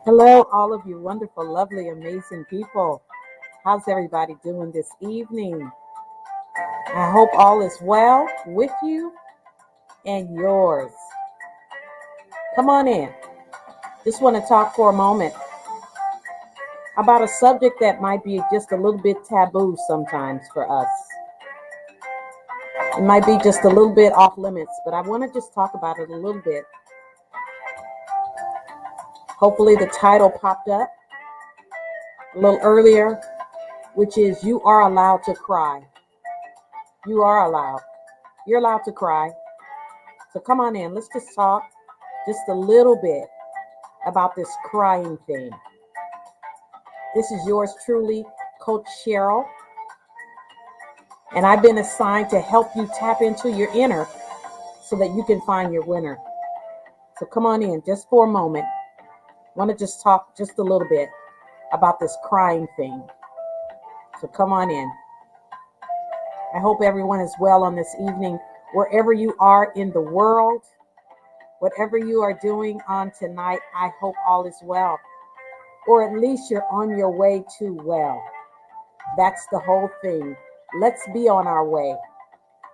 Hello, all of you wonderful, lovely, amazing people. How's everybody doing this evening? I hope all is well with you and yours. Come on in. Just want to talk for a moment about a subject that might be just a little bit taboo sometimes for us. It might be just a little bit off limits, but I want to just talk about it a little bit. Hopefully, the title popped up a little earlier, which is You Are Allowed to Cry. You are allowed. You're allowed to cry. So come on in. Let's just talk just a little bit about this crying thing. This is yours truly, Coach Cheryl, and I've been assigned to help you tap into your inner so that you can find your winner. So come on in just for a moment. I want to just talk just a little bit about this crying thing. So come on in. I hope everyone is well on this evening, wherever you are in the world. Whatever you are doing on tonight, I hope all is well, or at least you're on your way to well. That's the whole thing. Let's be on our way.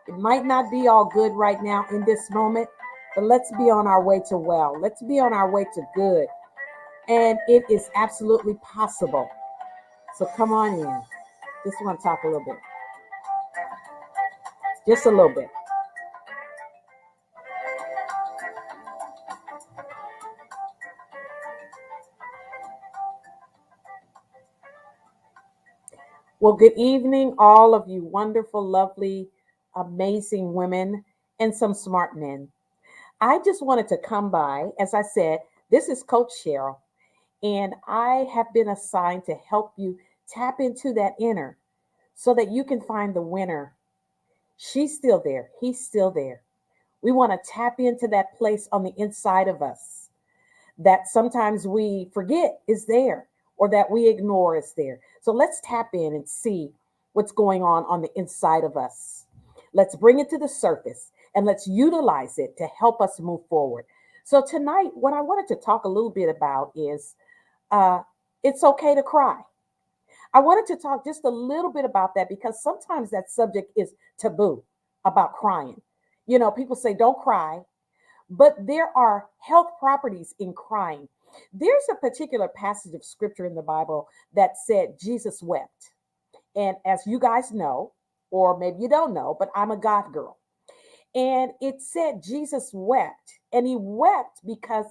It might not be all good right now in this moment, but let's be on our way to well. Let's be on our way to good. And it is absolutely possible. So come on in. Just want to talk a little bit. Just a little bit. Well, good evening, all of you wonderful, lovely, amazing women and some smart men. I just wanted to come by. As I said, this is Coach Cheryl, and I have been assigned to help you tap into that inner so that you can find the winner. She's still there, he's still there. We want to tap into that place on the inside of us that sometimes we forget is there or that we ignore is there. So let's tap in and see what's going on the inside of us. Let's bring it to the surface and let's utilize it to help us move forward. So tonight, what I wanted to talk a little bit about is uh, it's okay to cry. I wanted to talk just a little bit about that because sometimes that subject is taboo about crying. You know, people say don't cry, but there are health properties in crying. There's a particular passage of scripture in the Bible that said Jesus wept. And as you guys know, or maybe you don't know, but I'm a God girl. And it said Jesus wept, and he wept because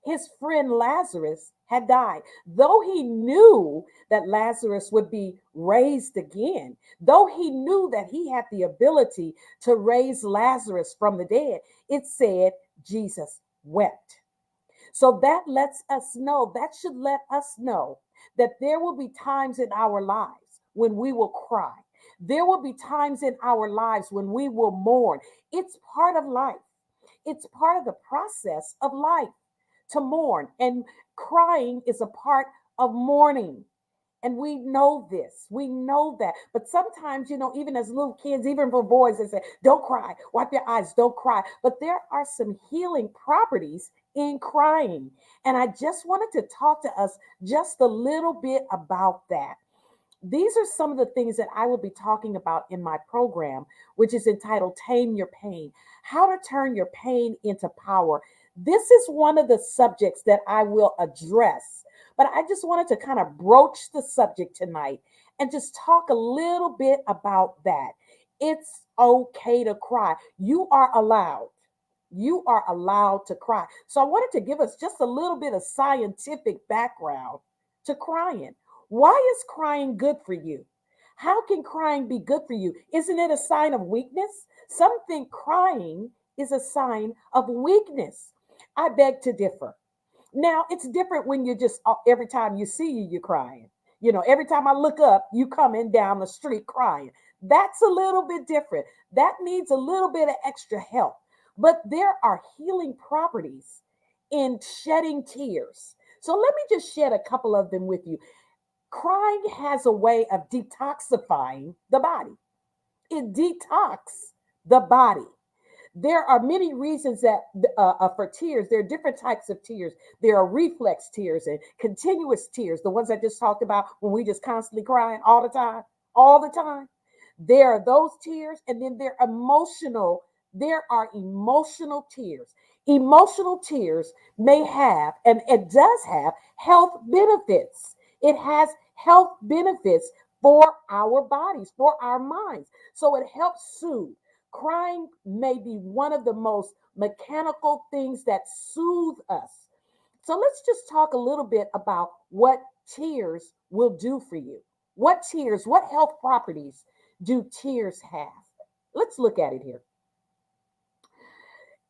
his friend Lazarus had died. Though he knew that Lazarus would be raised again, though he knew that he had the ability to raise Lazarus from the dead, it said Jesus wept. So that lets us know, that should let us know that there will be times in our lives when we will cry. There will be times in our lives when we will mourn. It's part of life, it's part of the process of life to mourn. And crying is a part of mourning. And we know this, we know that. But sometimes, you know, even as little kids, even for boys, they say, don't cry, wipe your eyes, don't cry. But there are some healing properties in crying. And I just wanted to talk to us just a little bit about that. These are some of the things that I will be talking about in my program, which is entitled Tame Your Pain, how to turn your pain into power. This is one of the subjects that I will address, but I just wanted to kind of broach the subject tonight and just talk a little bit about that. It's okay to cry. You are allowed. You are allowed to cry. So I wanted to give us just a little bit of scientific background to crying. Why is crying good for you? How can crying be good for you? Isn't it a sign of weakness? Some think crying is a sign of weakness. I beg to differ. Now, it's different when you just, every time you see you, you're crying. You know, every time I look up, you coming down the street crying. That's a little bit different. That needs a little bit of extra help. But there are healing properties in shedding tears. So let me just shed a couple of them with you. Crying has a way of detoxifying the body. It detox the body. There are many reasons that for tears. There are different types of tears. There are reflex tears and continuous tears, the ones I just talked about when we just constantly crying all the time, all the time. There are those tears, and then there are emotional tears. Emotional tears may have, and it does have, health benefits. It has health benefits for our bodies, for our minds. So it helps soothe. Crying may be one of the most mechanical things that soothe us. So let's just talk a little bit about what tears will do for you. What health properties do tears have? Let's look at it here.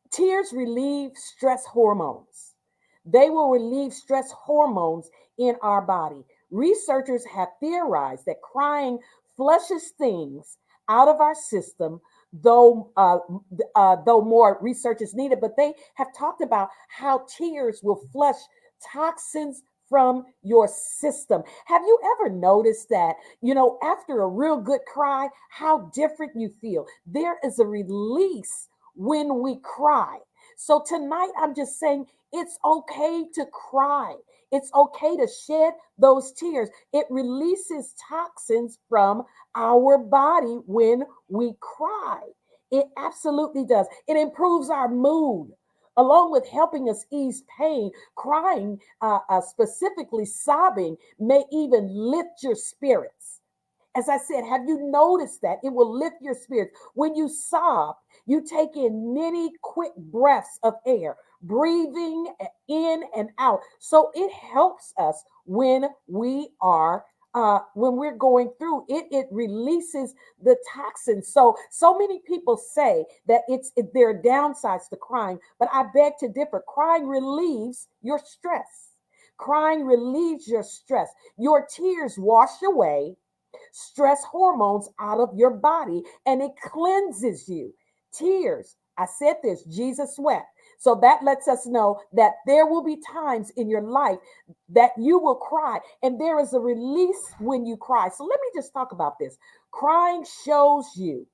Tears relieve stress hormones. They will relieve stress hormones in our body. Researchers have theorized that crying flushes things out of our system, though more research is needed. But they have talked about how tears will flush toxins from your system. Have you ever noticed that, after a real good cry, how different you feel? There is a release when we cry. So tonight, I'm just saying it's okay to cry. It's okay to shed those tears. It releases toxins from our body when we cry. It absolutely does. It improves our mood. Along with helping us ease pain, crying, specifically sobbing, may even lift your spirits. As I said, have you noticed that it will lift your spirits? When you sob, you take in many quick breaths of air, breathing in and out. So it helps us when we're going through it. It releases the toxins. So many people say that there are downsides to crying, but I beg to differ. Crying relieves your stress. Crying relieves your stress. Your tears wash away stress hormones out of your body, and it cleanses you. Tears, I said this, Jesus wept. So that lets us know that there will be times in your life that you will cry, and there is a release when you cry. So let me just talk about this. Crying shows you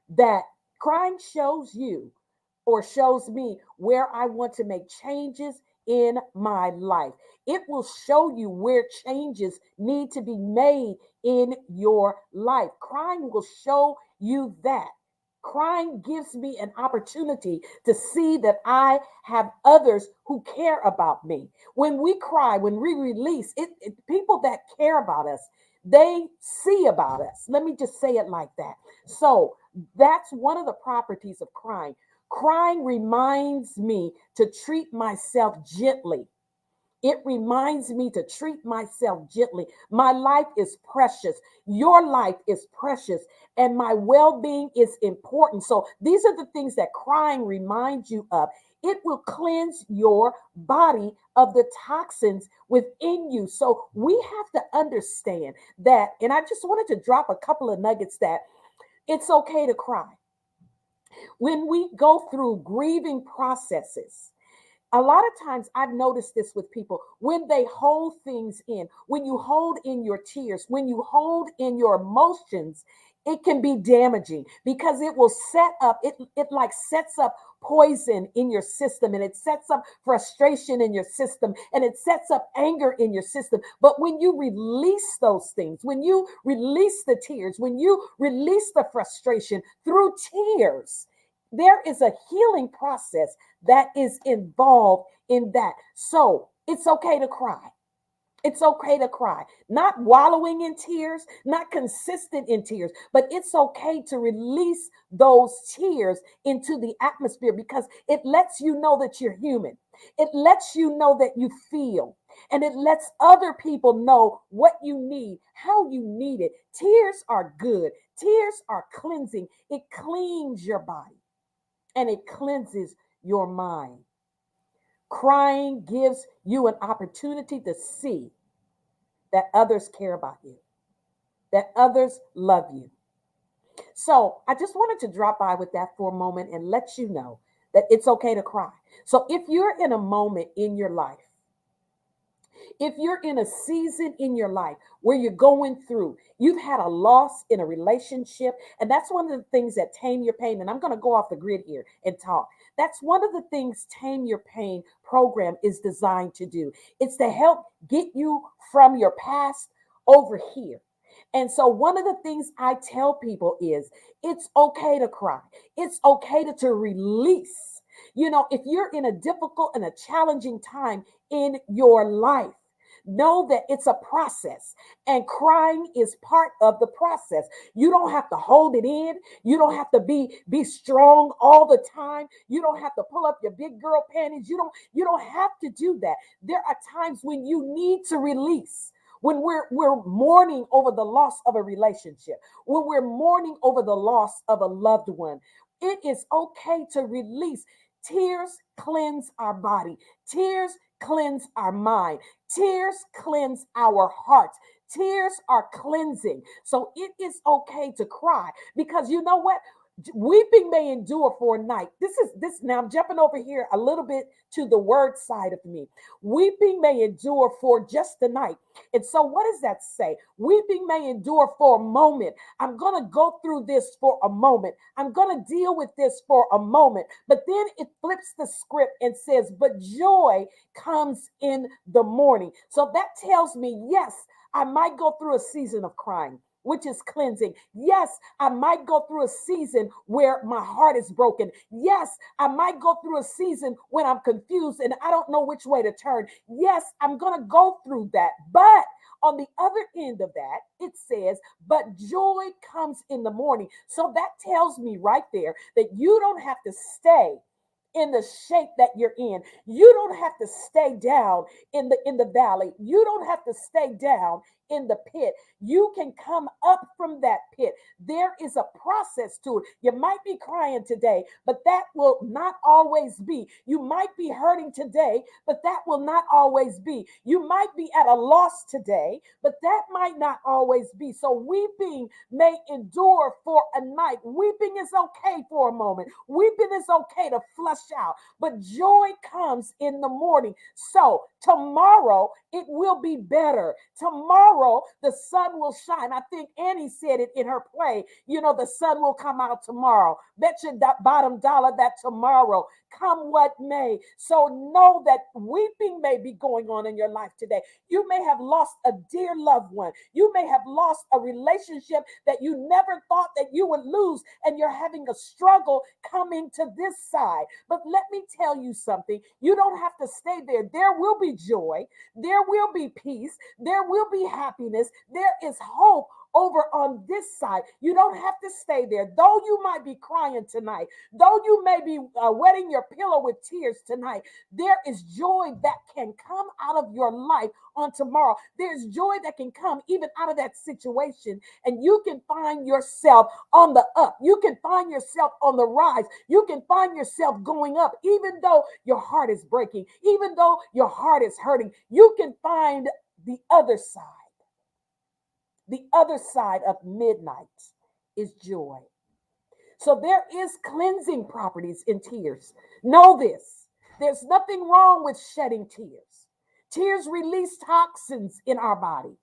that crying shows you or shows me where I want to make changes in my life. It will show you where changes need to be made in your life. Crying will show you that. Crying gives me an opportunity to see that I have others who care about me. When we cry, when we release people that care about us, they see about us. Let me just say it like that. So that's one of the properties of crying. Crying reminds me to treat myself gently. It reminds me to treat myself gently. My life is precious. Your life is precious. And my well being is important. So these are the things that crying reminds you of. It will cleanse your body of the toxins within you. So we have to understand that. And I just wanted to drop a couple of nuggets that it's okay to cry. When we go through grieving processes, a lot of times I've noticed this with people when they hold things in, when you hold in your tears, when you hold in your emotions, it can be damaging because it will it like sets up poison in your system, and it sets up frustration in your system, and it sets up anger in your system. But when you release those things, when you release the tears, when you release the frustration through tears, there is a healing process that is involved in that. So it's okay to cry. It's okay to cry, not wallowing in tears, not consistent in tears, but it's okay to release those tears into the atmosphere because it lets you know that you're human. It lets you know that you feel, and it lets other people know what you need, how you need it. Tears are good, tears are cleansing. It cleans your body and it cleanses your mind. Crying gives you an opportunity to see that others care about you, that others love you. So I just wanted to drop by with that for a moment and let you know that it's okay to cry. So if you're in a moment in your life If you're in a season in your life where you're going through, you've had a loss in a relationship, and that's one of the things that Tame Your Pain, and I'm going to go off the grid here and talk. That's one of the things Tame Your Pain program is designed to do. It's to help get you from your past over here. And so, one of the things I tell people is it's okay to cry, it's okay to release. If you're in a difficult and a challenging time in your life, know that it's a process, and crying is part of the process. You don't have to hold it in. You don't have to be strong all the time. You don't have to pull up your big girl panties. You don't have to do that. There are times when you need to release. When we're mourning over the loss of a relationship, when we're mourning over the loss of a loved one, it is okay to release. Tears cleanse our body. Tears cleanse our mind. Tears cleanse our hearts. Tears are cleansing. So it is okay to cry, because you know what? Weeping may endure for a night. This now I'm jumping over here a little bit to the word side of me. Weeping may endure for just the night. And so what does that say? Weeping may endure for a moment. I'm going to go through this for a moment. I'm going to deal with this for a moment. But then it flips the script and says, but joy comes in the morning. So that tells me, yes, I might go through a season of crying, which is cleansing. Yes, I might go through a season where my heart is broken. Yes, I might go through a season when I'm confused and I don't know which way to turn. Yes, I'm going to go through that. But on the other end of that, it says, but joy comes in the morning. So that tells me right there that you don't have to stay in the shape that you're in. You don't have to stay down in the valley. You don't have to stay down in the pit. You can come up from that pit. There is a process to it. You might be crying today, but that will not always be. You might be hurting today, but that will not always be. You might be at a loss today, but that might not always be. So weeping may endure for a night. Weeping is okay for a moment. Weeping is okay to flush out, but joy comes in the morning. So tomorrow it will be better. Tomorrow the sun will shine. I think Annie said it in her play. The sun will come out tomorrow. Bet your bottom dollar that tomorrow, come what may. So know that weeping may be going on in your life today. You may have lost a dear loved one. You may have lost a relationship that you never thought that you would lose, and you're having a struggle coming to this side. But let me tell you something. You don't have to stay there. There will be joy. There will be peace. There will be happiness. There is hope over on this side. You don't have to stay there. Though you might be crying tonight, though you may be wetting your pillow with tears tonight, there is joy that can come out of your life on tomorrow. There's joy that can come even out of that situation, and you can find yourself on the up. You can find yourself on the rise. You can find yourself going up, even though your heart is breaking, even though your heart is hurting. You can find the other side. The other side of midnight is joy. So there is cleansing properties in tears. Know this. There's nothing wrong with shedding tears. Tears release toxins in our body.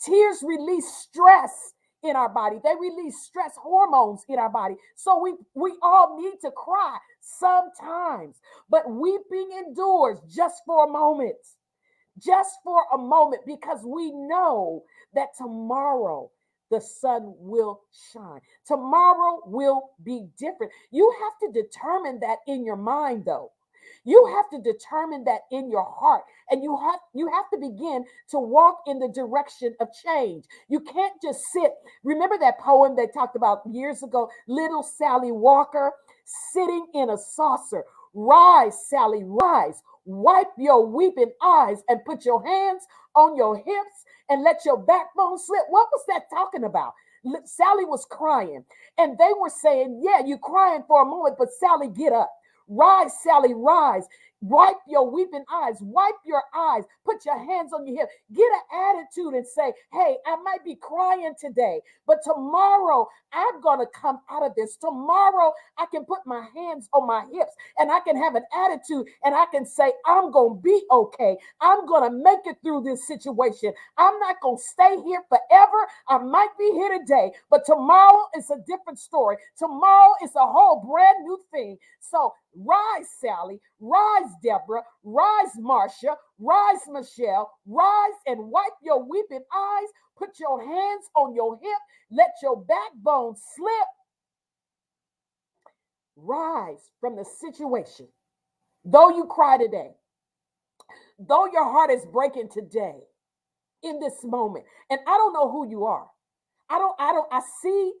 Tears release stress in our body. They release stress hormones in our body. So we all need to cry sometimes. But weeping endures just for a moment. Just for a moment, because we know that tomorrow the sun will shine. Tomorrow will be different. You have to determine that in your mind, though. You have to determine that in your heart, and you have to begin to walk in the direction of change. You can't just sit. Remember that poem they talked about years ago, little Sally Walker sitting in a saucer. Rise, Sally, rise. Wipe your weeping eyes and put your hands on your hips and let your backbone slip. What was that talking about? Sally was crying, and they were saying, yeah, you're crying for a moment, but Sally, get up. Rise, Sally, rise. Wipe your weeping eyes. Wipe your eyes. Put your hands on your hip. Get an attitude and say, hey, I might be crying today, but tomorrow I'm going to come out of this. Tomorrow I can put my hands on my hips and I can have an attitude and I can say, I'm going to be okay. I'm going to make it through this situation. I'm not going to stay here forever. I might be here today, but tomorrow is a different story. Tomorrow is a whole brand new thing. So rise, Sally. Rise, Deborah. Rise, Marcia. Rise, Michelle. Rise and wipe your weeping eyes. Put your hands on your hip. Let your backbone slip. Rise from the situation. Though you cry today, though your heart is breaking today, in this moment, and I don't know who you are. I see,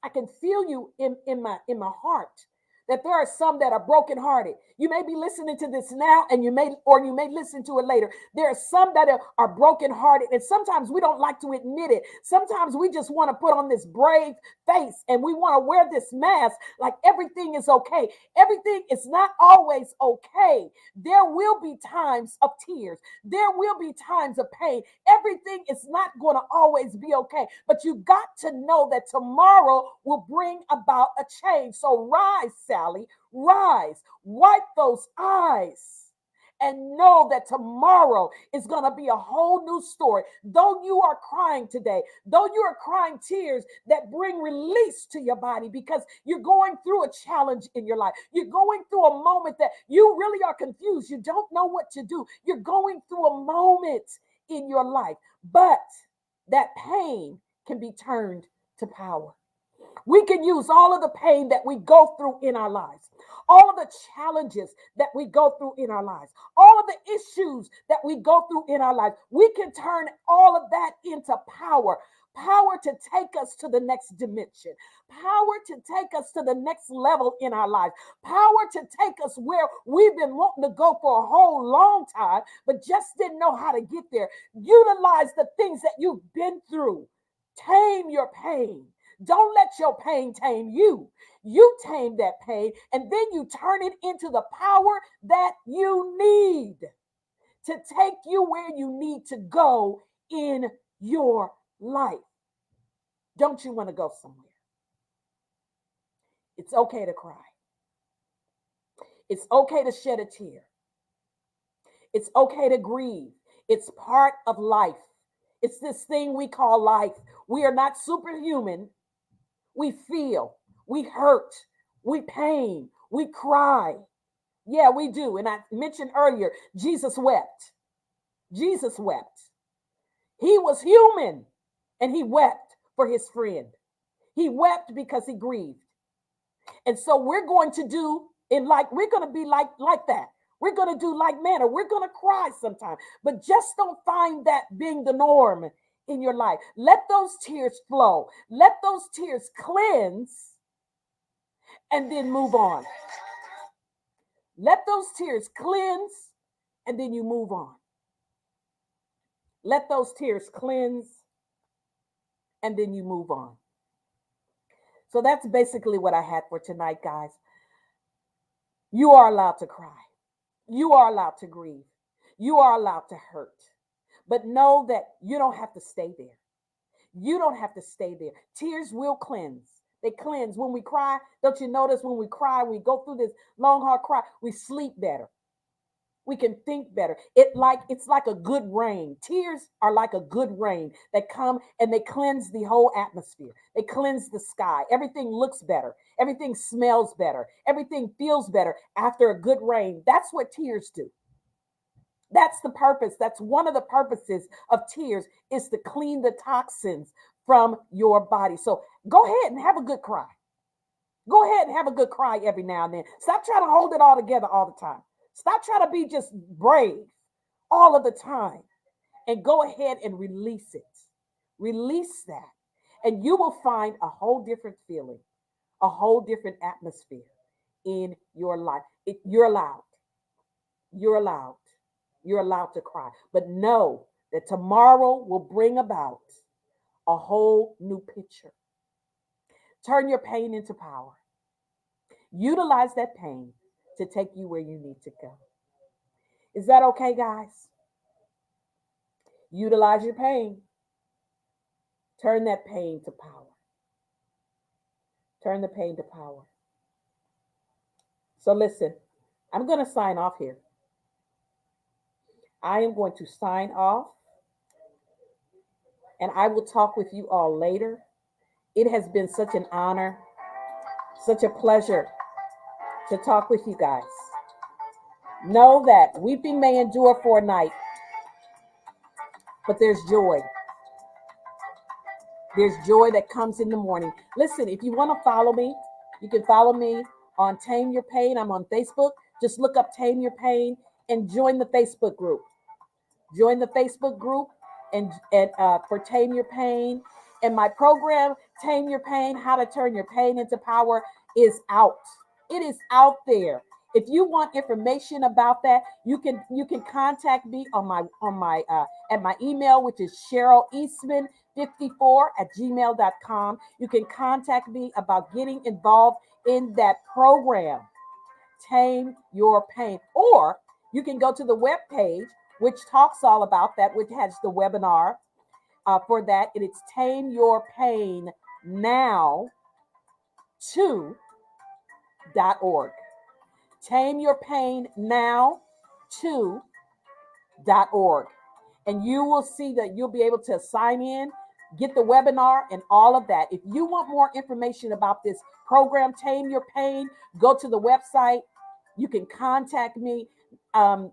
I can feel you in my heart that there are some that are brokenhearted. You may be listening to this now and you may listen to it later. There are some that are brokenhearted, and sometimes we don't like to admit it. Sometimes we just want to put on this brave face and we want to wear this mask like everything is okay. Everything is not always okay. There will be times of tears. There will be times of pain. Everything is not going to always be okay, but you got to know that tomorrow will bring about a change. So rise, Sally, rise, wipe those eyes, and know that tomorrow is going to be a whole new story. Though you are crying today, though you are crying tears that bring release to your body because you're going through a challenge in your life, you're going through a moment that you really are confused, you don't know what to do, you're going through a moment in your life, but that pain can be turned to power. We can use all of the pain that we go through in our lives, all of the challenges that we go through in our lives, all of the issues that we go through in our lives. We can turn all of that into power. Power to take us to the next dimension, power to take us to the next level in our lives, power to take us where we've been wanting to go for a whole long time, but just didn't know how to get there. Utilize the things that you've been through. Tame your pain. Don't let your pain tame you. You tame that pain and then you turn it into the power that you need to take you where you need to go in your life. Don't you want to go somewhere? It's okay to cry. It's okay to shed a tear. It's okay to grieve. It's part of life. It's this thing we call life. We are not superhuman. We feel, we hurt, we pain, we cry. Yeah, we do. And I mentioned earlier, Jesus wept. Jesus wept. He was human and he wept for his friend. He wept because he grieved. And so we're going to do in like, we're going to be like that. We're going to do like manner. We're going to cry sometimes, but just don't find that being the norm in your life. Let those tears flow. Let those tears cleanse and then move on. Let those tears cleanse and then you move on. Let those tears cleanse and then you move on. So that's basically what I had for tonight, guys. You are allowed to cry. You are allowed to grieve. You are allowed to hurt. But know that you don't have to stay there. You don't have to stay there. Tears will cleanse. They cleanse. When we cry, don't you notice when we cry, we go through this long, hard cry, we sleep better. We can think better. It's like a good rain. Tears are like a good rain that come and they cleanse the whole atmosphere. They cleanse the sky. Everything looks better. Everything smells better. Everything feels better after a good rain. That's what tears do. That's the purpose. That's one of the purposes of tears is to clean the toxins from your body. So go ahead and have a good cry. Go ahead and have a good cry every now and then. Stop trying to hold it all together all the time. Stop trying to be just brave all of the time and go ahead and release it. Release that. And you will find a whole different feeling, a whole different atmosphere in your life. You're allowed. You're allowed. You're allowed to cry. But know that tomorrow will bring about a whole new picture. Turn your pain into power. Utilize that pain to take you where you need to go. Is that okay, guys? Utilize your pain. Turn that pain to power. Turn the pain to power. So listen, I'm going to sign off here. I am going to sign off and I will talk with you all later. It has been such an honor, such a pleasure to talk with you guys. Know that weeping may endure for a night, but there's joy. There's joy that comes in the morning. Listen, if you want to follow me, you can follow me on Tame Your Pain. I'm on Facebook. Just look up Tame Your Pain and join the Facebook group. Join the Facebook group and for Tame Your Pain. And my program, Tame Your Pain, How to Turn Your Pain into Power, is out. It is out there. If you want information about that, you can contact me on my at my email, which is Cheryl Eastman 54 at gmail.com. You can contact me about getting involved in that program, Tame Your Pain. Or you can go to the web page, which talks all about that, which has the webinar for that. And it's Tame Your Pain Now 2.org. Tame Your Pain Now 2.org. And you will see that you'll be able to sign in, get the webinar, and all of that. If you want more information about this program, Tame Your Pain, go to the website. You can contact me. You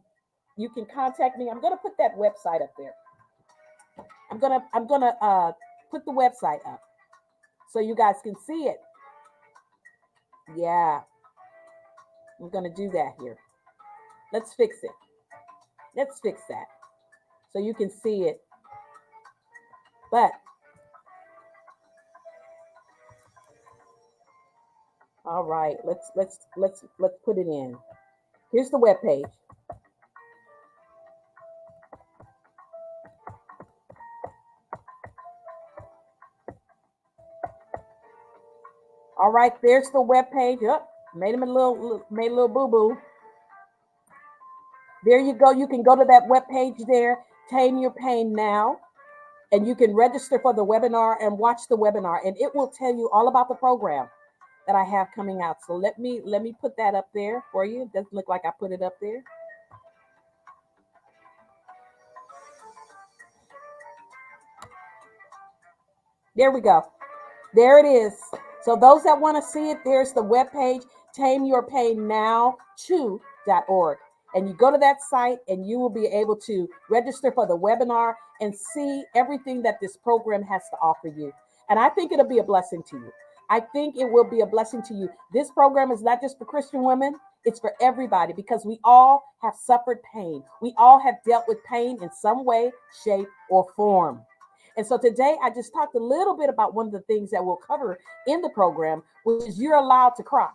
can contact me. I'm going to put that website up there. I'm gonna put the website up so you guys can see it. Yeah, I'm gonna do that here. Let's fix it. Let's fix that so you can see it. But all right, let's put it in. Here's the web page. All right, there's the web page. Up, made a little boo boo. There you go. You can go to that web page there. Tame Your Pain Now, and you can register for the webinar and watch the webinar, and it will tell you all about the program that I have coming out. So let me put that up there for you. It doesn't look like I put it up there. There we go. There it is. So those that want to see it, there's the webpage, tameyourpainnow2.org. And you go to that site and you will be able to register for the webinar and see everything that this program has to offer you. And I think it'll be a blessing to you. I think it will be a blessing to you. This program is not just for Christian women, it's for everybody because we all have suffered pain. We all have dealt with pain in some way, shape, or form. And so today I just talked a little bit about one of the things that we'll cover in the program, which is you're allowed to cry.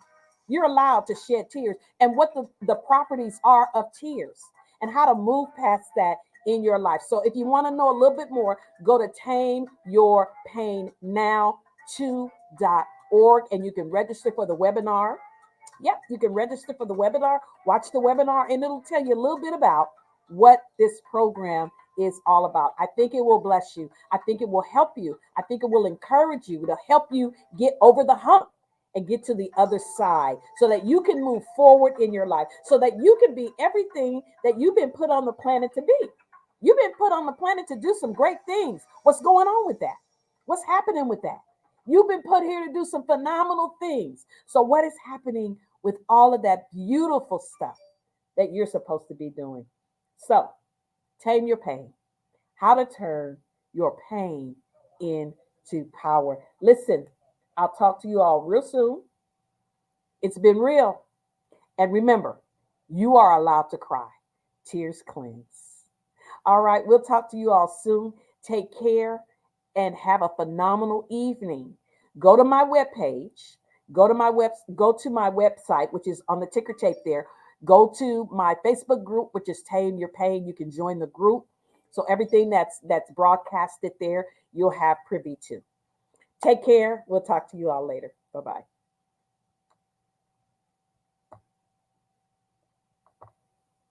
You're allowed to shed tears and what the properties are of tears and how to move past that in your life. So if you want to know a little bit more, go to tameyourpainnow2.org and you can register for the webinar. Yep, you can register for the webinar, watch the webinar, and it'll tell you a little bit about what this program is all about. I think it will bless you. I think it will help you. I think it will encourage you to help you get over the hump and get to the other side so that you can move forward in your life, so that you can be everything that you've been put on the planet to be. You've been put on the planet to do some great things. What's going on with that? What's happening with that? You've been put here to do some phenomenal things. So what is happening with all of that beautiful stuff that you're supposed to be doing? So, tame your pain. How to turn your pain into power. Listen, I'll talk to you all real soon. It's been real. And remember, you are allowed to cry. Tears cleanse. All right, we'll talk to you all soon. Take care and have a phenomenal evening. Go to my webpage. Go to my website, which is on the ticker tape there. Go to my Facebook group, which is Tame Your Pain. You can join the group. So everything that's broadcasted there, you'll have privy to. Take care. We'll talk to you all later. Bye-bye.